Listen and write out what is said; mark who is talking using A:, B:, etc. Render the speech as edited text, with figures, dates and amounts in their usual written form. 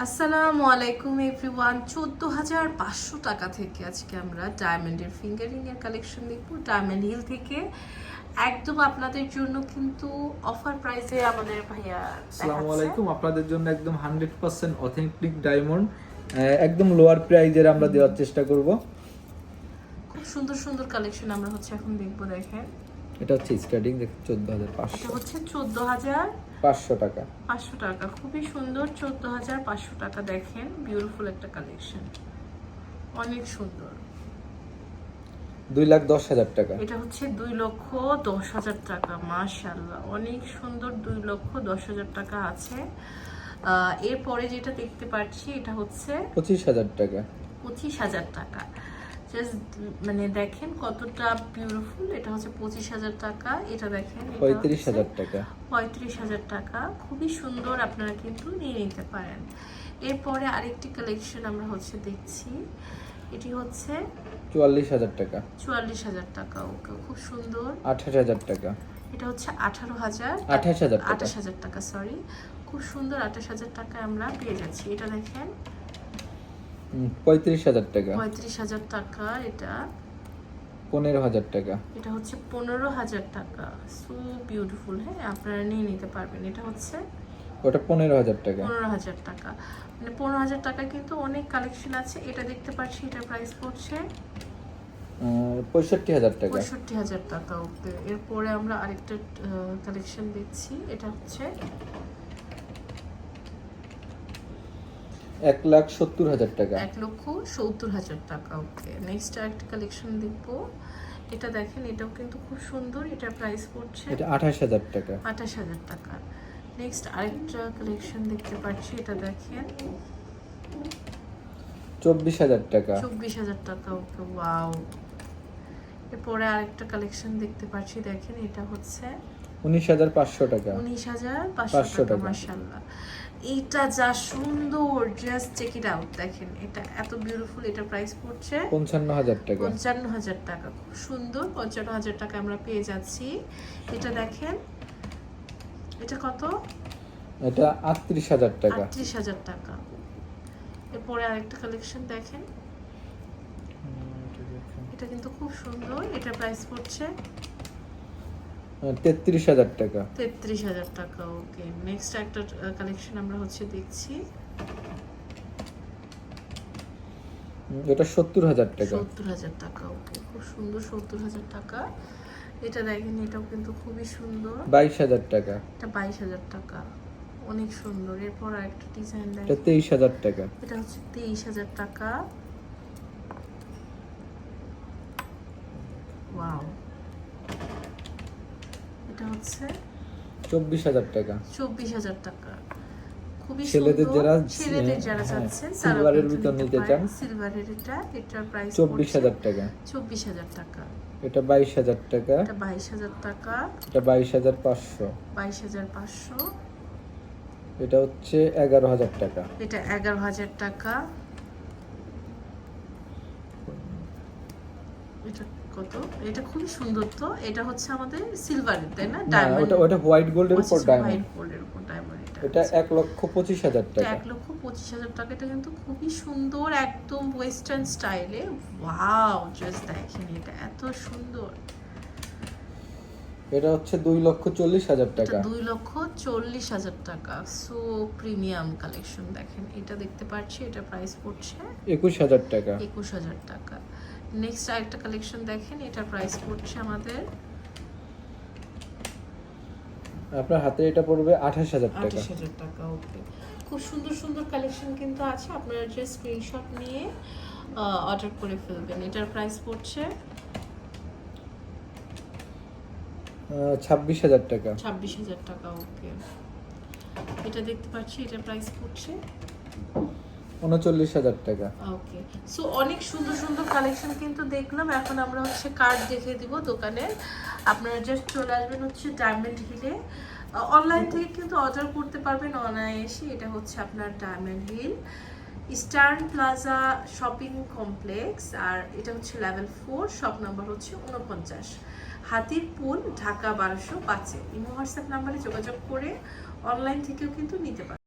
A: আসসালামু আলাইকুম এভরিওয়ান। 14,500 টাকা থেকে আজকে আমরা ডায়মন্ডের ফিঙ্গারিং এর কালেকশন দেখব ডায়মন্ড হিল থেকে। একদম আপনাদের জন্য কিন্তু অফার প্রাইসে আমাদের ভাইয়া
B: আসসালামু আলাইকুম। আপনাদের জন্য একদম 100% অথেন্টিক ডায়মন্ড একদম লোয়ার প্রাইজের আমরা দেওয়ার চেষ্টা করব।
A: খুব সুন্দর সুন্দর কালেকশন আমরা এখন দেখব। দেখেন
B: এটা হচ্ছে স্টার্টিং 14,500,
A: এটা হচ্ছে 14,500
B: টাকা।
A: 500 টাকা, খুবই সুন্দর। 14,500 টাকা। দেখেন বিউটিফুল একটা কালেকশন, অনেক সুন্দর।
B: 2,10,000 টাকা।
A: এটা হচ্ছে 2,10,000 টাকা। মাশাআল্লাহ, অনেক সুন্দর। 2,10,000 টাকা আছে। এরপরে যেটা দেখতে পাচ্ছি এটা হচ্ছে
B: 25,000 টাকা।
A: 25,000 টাকা। জাস্ট মানে দেখেন কতটা বিউটিফুল। এটা হচ্ছে 25,000 টাকা। এটা দেখেন
B: 35,000 টাকা।
A: 35,000 টাকা, খুবই সুন্দর। আপনারা কিন্তু নিয়ে নিতে পারেন। এরপরে আরেকটি কালেকশন আমরা দেখছি, এটি হচ্ছে
B: 44,000 টাকা।
A: 44,000 টাকা। ওকে, খুব সুন্দর।
B: 28,000 টাকা।
A: এটা হচ্ছে 28,000 টাকা, সরি। খুব সুন্দর। 28,000 টাকায় আমরা পেয়ে যাচ্ছি। এটা দেখেন
B: 35,000 টাকা।
A: 35,000 টাকা। এটা
B: 15,000 টাকা।
A: এটা হচ্ছে 15,000 টাকা। So beautiful. হ্যাঁ, আপনারা নিয়ে নিতে পারবেন। এটা হচ্ছে
B: ওটা 15,000 টাকা।
A: 15,000 টাকা। মানে 15,000 টাকা কিন্তু অনেক কালেকশন আছে। এটা দেখতে পাচ্ছি, এটার প্রাইস পড়ছে
B: 65,000 টাকা।
A: 65,000 টাকা। ওকে, এরপরে আমরা আরেকটা কালেকশন দেখছি। এটা হচ্ছে
B: 1,70,000 টাকা।
A: 1,70,000 টাকা। ওকে, নেক্সট আরেকটা কালেকশন দেখবো। এটা দেখেন, এটাও কিন্তু খুব সুন্দর। এটার প্রাইস পড়ছে
B: এটা 28,000 টাকা।
A: 28,000 টাকা। নেক্সট আরেকটা কালেকশন দেখতে পাচ্ছি। এটা দেখেন
B: 24,000 টাকা।
A: 24,000 টাকা। ওকে, ওয়াও। এরপরে আরেকটা কালেকশন দেখতে পাচ্ছি। দেখেন এটা হচ্ছে
B: 19,500 টাকা।
A: 19,500 টাকা। মাশাআল্লাহ, এটা যা সুন্দর, জাস্ট চেক ইট আউট। দেখেন এটা এত বিউটিফুল। এটা প্রাইস পড়ছে
B: 55,000 টাকা।
A: 55,000 টাকা। খুব সুন্দর। 55,000 টাকা আমরা পেয়ে যাচ্ছি। এটা দেখেন, এটা কত?
B: এটা 38,000 টাকা।
A: 38,000 টাকা। এরপরে আরেকটা কালেকশন দেখেন, এটা কিন্তু খুব সুন্দর। এটা প্রাইস পড়ছে
B: 33,000 টাকা।
A: 33,000 টাকা। ওকে, নেক্সট একটা কালেকশন আমরা দেখছি।
B: এটা 70,000 টাকা।
A: 70,000 টাকা। ওকে, খুব সুন্দর। 70,000 টাকা। এটা দেখেন, এটাও কিন্তু খুবই সুন্দর।
B: 22,000 টাকা।
A: এটা 22,000 টাকা, অনেক সুন্দর। এরপর আরেকটা ডিজাইন দেখেন,
B: এটা 23,000 টাকা।
A: এটা হচ্ছে 23,000 টাকা। ওয়াও। এটা হচ্ছে
B: 24,000 টাকা।
A: 24,000 টাকা। খুবই
B: ছেলেদের
A: সুন্দর।
B: যারা
A: ছেলেদের যারা চাচ্ছেন তারা
B: সিলভারের ভিতর নিতে চান,
A: সিলভারের এটার প্রাইস
B: 24,000 টাকা।
A: 24,000 টাকা।
B: এটা 22,000 টাকা।
A: এটা 22,000 টাকা।
B: এটা 22,500।
A: 22,500।
B: এটা হচ্ছে 11,000 টাকা।
A: এটা 11,000 টাকা। এটা কত? এটা খুবই সুন্দর। তো এটা হচ্ছে আমাদের সিলভারের, তাই না? ডায়মন্ড।
B: ওটা হোয়াইট গোল্ডের উপর ডায়মন্ড।
A: হোয়াইট গোল্ডের উপর ডায়মন্ড।
B: এটা 1,25,000 টাকা।
A: 1,25,000 টাকা। এটা কিন্তু খুবই সুন্দর, একদম ওয়েস্টার্ন স্টাইলে। ওয়াও, জাস্ট দেখেন এটা এত সুন্দর।
B: এটা হচ্ছে 2,40,000 টাকা।
A: 2,40,000 টাকা। So premium collection. দেখেন এটা দেখতে পাচ্ছি, এটা প্রাইস পড়ছে
B: 21,000 টাকা।
A: 21,000 টাকা। নেক্সট আরেকটা কালেকশন দেখেন, এটা প্রাইস পড়ছে আমাদের
B: আপনার হাতে এটা পড়বে 28,000 টাকা।
A: 28,000 টাকা। ওকে, খুব সুন্দর সুন্দর কালেকশন কিন্তু আছে। আপনারা যে স্ক্রিনশট নিয়ে অর্ডার করে ফেলবেন। এটার প্রাইস পড়ছে
B: 26,000 টাকা।
A: 26,000 টাকা। ওকে, এটা দেখতে পাচ্ছি, এটার প্রাইস পড়ছে
B: 39,000 টাকা।
A: ওকে। সো অনেক সুন্দর সুন্দর কালেকশন কিন্তু দেখলাম। এখন আমরা কার্ড দেখে দিব দোকানের। আপনারা জাস্ট চলে আসবেন ডায়মন্ড হিলে। অনলাইন থেকে কিন্তু অর্ডার করতে পারবেন অনায়াসে। এটা হচ্ছে আপনার diamond hill eastern plaza shopping complex. আর এটা হচ্ছে লেভেল 4, শপ নাম্বার হচ্ছে 49, হাতিরপুল, ঢাকা 1205। ইমো হোয়াটসঅ্যাপ নাম্বারে যোগাযোগ করে অনলাইন থেকেও কিন্তু নিতে পারেন।